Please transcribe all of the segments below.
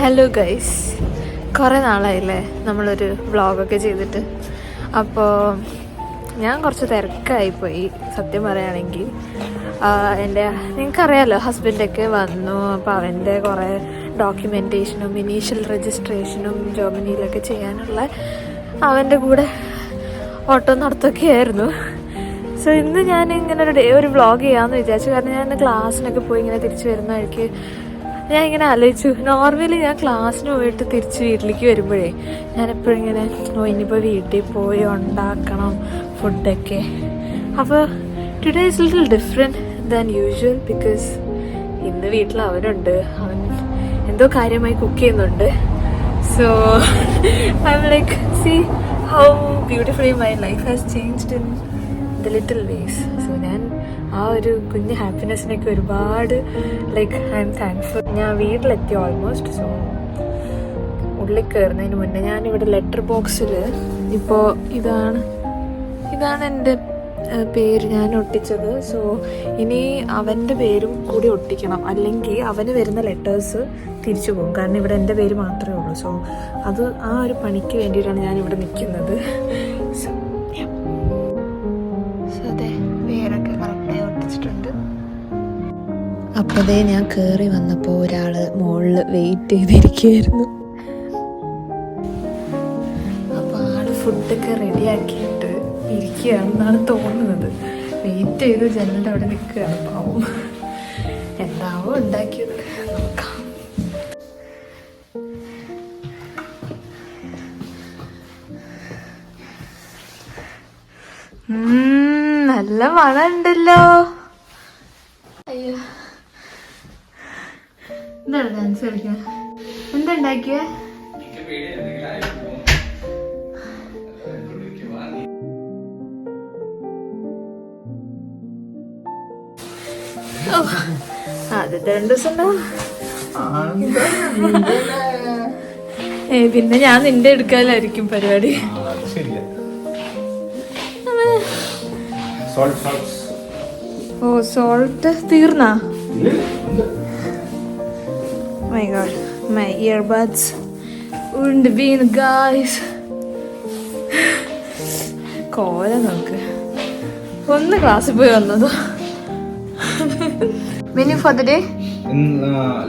Hello guys, കുറേ നാളായില്ലേ നമ്മളൊരു വ്ളോഗൊക്കെ ചെയ്തിട്ട്. അപ്പോൾ ഞാൻ കുറച്ച് തിരക്കായിപ്പോയി സത്യം പറയുകയാണെങ്കിൽ. നിങ്ങൾക്കറിയാമല്ലോ, ഹസ്ബൻഡൊക്കെ വന്നു. അപ്പോൾ അവൻ്റെ കുറേ ഡോക്യുമെൻറ്റേഷനും ഇനീഷ്യൽ രജിസ്ട്രേഷനും ജർമ്മനിയിലൊക്കെ ചെയ്യാനുള്ള അവൻ്റെ കൂടെ ഓട്ടോ നടത്തൊക്കെ ആയിരുന്നു. സോ ഇന്ന് ഞാൻ ഇങ്ങനെ ഒരു വ്ളോഗ് ചെയ്യാമെന്ന് വിചാരിച്ചു. കാരണം ഞാൻ ക്ലാസ്സിനൊക്കെ പോയി ഇങ്ങനെ തിരിച്ചു വരുന്ന വഴിക്ക് ഞാൻ ഇങ്ങനെ ആലോചിച്ചു, നോർമലി ഞാൻ ക്ലാസ്സിന് പോയിട്ട് തിരിച്ച് വീട്ടിലേക്ക് വരുമ്പോഴേ ഞാനെപ്പോഴും ഇങ്ങനെ ഇനിയിപ്പോൾ വീട്ടിൽ പോയി ഉണ്ടാക്കണം ഫുഡൊക്കെ. അപ്പോൾ today is little different than usual because ഇന്ന് വീട്ടിൽ അവനുണ്ട്. അവൻ എന്തോ കാര്യമായി കുക്ക് ചെയ്യുന്നുണ്ട്. So I'm like see how beautifully my life has changed in the little ways. So ഞാൻ ആ ഒരു കുഞ്ഞ് ഹാപ്പിനെസ്സിനൊക്കെ ഒരുപാട് ലൈക്ക് ഐ എം താങ്ക്ഫുൾ. ഞാൻ വീട്ടിലെത്തി ഓൾമോസ്റ്റ്. സോ ഉള്ളിൽ കയറുന്നതിന് മുന്നേ ഞാനിവിടെ ലെറ്റർ ബോക്സിൽ ഇപ്പോൾ ഇതാണ് എൻ്റെ പേര് ഞാൻ ഒട്ടിച്ചത്. സോ ഇനി അവൻ്റെ പേരും കൂടി ഒട്ടിക്കണം, അല്ലെങ്കിൽ അവന് വരുന്ന ലെറ്റേഴ്സ് തിരിച്ചു പോകും. കാരണം ഇവിടെ എൻ്റെ പേര് മാത്രമേ ഉള്ളൂ. സോ അത് ആ ഒരു പണിക്ക് വേണ്ടിയിട്ടാണ് ഞാനിവിടെ നിൽക്കുന്നത്. സോ അതെ, പേരൊക്കെ കറക്റ്റായി ഒട്ടിച്ചിട്ടുണ്ട്. അപ്പോഴേ ഞാൻ കയറി വന്നപ്പോൾ ഒരാൾ മുകളിൽ വെയിറ്റ് ചെയ്തിരിക്കുകയായിരുന്നു. അപ്പോൾ ആള് ഫുഡൊക്കെ റെഡിയാക്കിയിട്ട് ഇരിക്കുകയാണെന്നാണ് തോന്നുന്നത്. വെയിറ്റ് ചെയ്ത് ജനലിൻ്റെ അവിടെ നിൽക്കുകയാണ്. പാവം, എന്താവോ ഉണ്ടാക്കിയത് നോക്കാം. നല്ല മണം ഉണ്ടല്ലോ. അയ്യോ, എന്താണ് ഡാൻസ് കളിക്കുന്നത്? എന്താ ഉണ്ടാക്കിയേ? ആദ്യത്തെ 2 ദിവസം ഉണ്ടാവും. പിന്നെ ഞാൻ നിന്റെ എടുക്കാനായിരിക്കും പരിപാടി. ഓ, സോൾട്ട് തീർന്നാ? മൈ ഗോഡ്, മൈ ഇയർബഡ്സ് ഉണ്ട് വീണ് ഗായ്സ്. കോല നോക്ക്, ഒന്ന് ക്ലാസ്സിൽ പോയി വന്നതോ. Menu for the day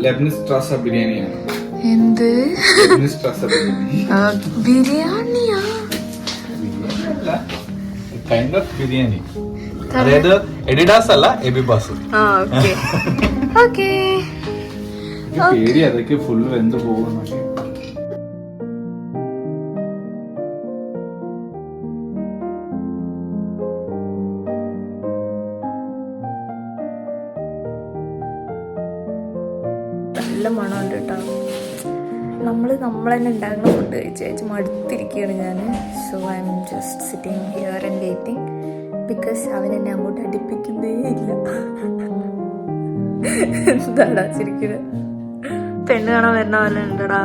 Lebanese ബിരിയാണിയാണ്. എന്ത് ബിരിയാണിയാ? കൈൻഡ് ഓഫ് ബിരിയാണി, അതായത് എഡിഡാസ് അല്ല എബിബാസ്. പേടി അതൊക്കെ ഫുൾ വെന്ത് പോകുന്നൊക്കെ. നല്ല മണമുണ്ട് കേട്ടോ. നമ്മൾ തന്നെ ഉണ്ടാക്കുന്ന ഫുഡ് കഴിച്ച് മടുത്തിരിക്കുകയാണ് ഞാൻ. So I am just sitting here and waiting because അവൻ എന്നെ അങ്ങോട്ട് അടുപ്പിക്കുന്നേ ഇല്ല. എന്താടാ ശരിക്കും പെണ്ണ് കാണാൻ വരുന്ന പോലെ ഉണ്ടടാ.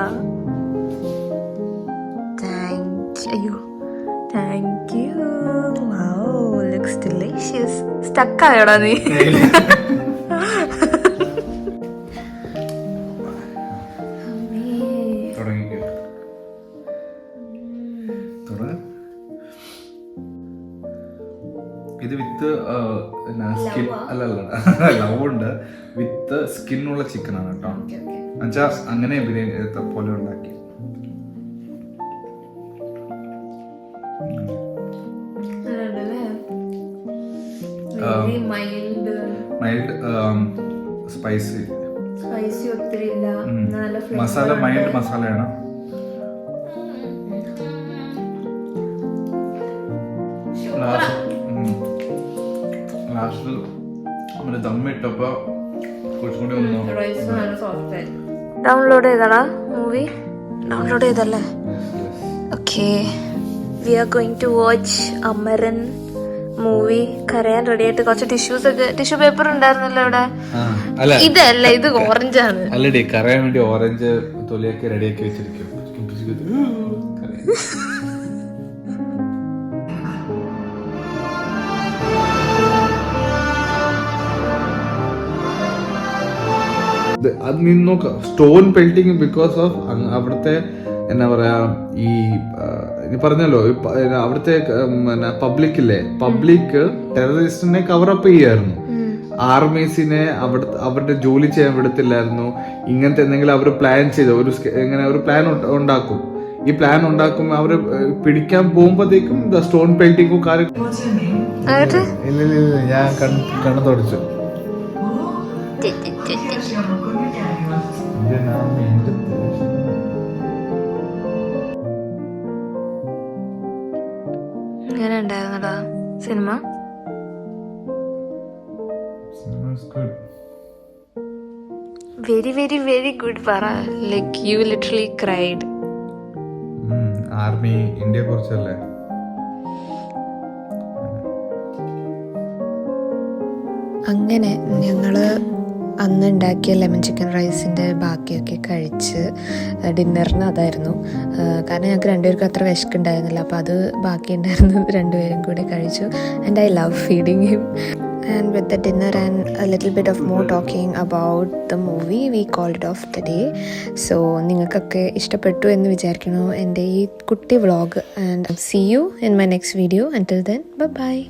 അയ്യോ, thank you. Wow, looks delicious. സ്റ്റക്കായോടാ നീ? ഇത് വിത്ത് സ്കിൻ അല്ലല്ല, ലവുണ്ട് വിത്ത് സ്കിന്നുള്ള ചിക്കൻ ആണ് കേട്ടോ. എന്നുവെച്ചാ അങ്ങനെ ബിരിയാണി പോലെ ഉണ്ടാക്കി. മൈൽഡ് സ്പൈസി, മസാല മൈൽഡ് മസാലയാണ്. ലാസ്റ്റിൽ നമ്മൾ ദമ്മിട്ടപ്പോ കുറച്ചുകൂടി ഒന്ന് ഡൗൺലോഡ് ചെയ്തടാ മൂവി. ഡൗൺലോഡ് ചെയ്തല്ലേ? Okay, we are going to watch Amaran movie. കരയാൻ റെഡി ആയിട്ട് കുറച്ച് ടിഷ്യൂ പേപ്പർ ഉണ്ടായിരുന്നല്ലോ ഇവിടെ. ഇതല്ല, ഇത് ഓറഞ്ചാണ്. അല്ലടി, കരയാൻ വേണ്ടി ഓറഞ്ച് തൊലിയൊക്കെ റെഡിയാക്കി വെച്ചിരിക്കും. അത് നീ നോക്ക, സ്റ്റോൺ പെൽറ്റിങ് ബിക്കോസ് ഓഫ് അവിടുത്തെ എന്നാ പറയാ ഈ നീ പറഞ്ഞല്ലോ അവിടുത്തെ പബ്ലിക്കില്ലേ, പബ്ലിക് ടെററിസ്റ്റിനെ കവറപ്പ് ചെയ്യായിരുന്നു. ആർമീസിനെ അവരുടെ ജോലി ചെയ്യാൻ വിടത്തില്ലായിരുന്നു. ഇങ്ങനത്തെ എന്തെങ്കിലും അവർ പ്ലാൻ ചെയ്ത് ഒരു പ്ലാൻ ഉണ്ടാക്കും. ഈ പ്ലാൻ ഉണ്ടാക്കുമ്പോൾ അവര് പിടിക്കാൻ പോകുമ്പോഴത്തേക്കും സ്റ്റോൺ പെൽറ്റിങ്ങും കാര്യം. ഇല്ല ഞാൻ കണ്ണു തുടച്ചു. എങ്ങനെ ഉണ്ടായിരുന്നടാ സിനിമ? വെരി വെരി ഗുഡ് പറ. Like you literally cried. Army ഇന്ത്യയെ കുറിച്ചല്ലേ. അങ്ങനെ ഞങ്ങള് അന്ന് ഉണ്ടാക്കിയ ലെമൺ ചിക്കൻ റൈസിൻ്റെ ബാക്കിയൊക്കെ കഴിച്ച് ഡിന്നറിന് അതായിരുന്നു. കാരണം ഞങ്ങൾക്ക് രണ്ടുപേർക്കും അത്ര വിശക്കുണ്ടായിരുന്നില്ല, അപ്പോൾ അത് ബാക്കി ഉണ്ടായിരുന്നത് രണ്ടുപേരും കൂടി കഴിച്ചു. And I love feeding him. And with the dinner and a little bit of more talking about the movie, we called it off the day. So നിങ്ങൾക്കൊക്കെ ഇഷ്ടപ്പെട്ടു എന്ന് വിചാരിക്കുന്നു എൻ്റെ ഈ കുട്ടി vlog. And see you in my next video. Until then, bye bye.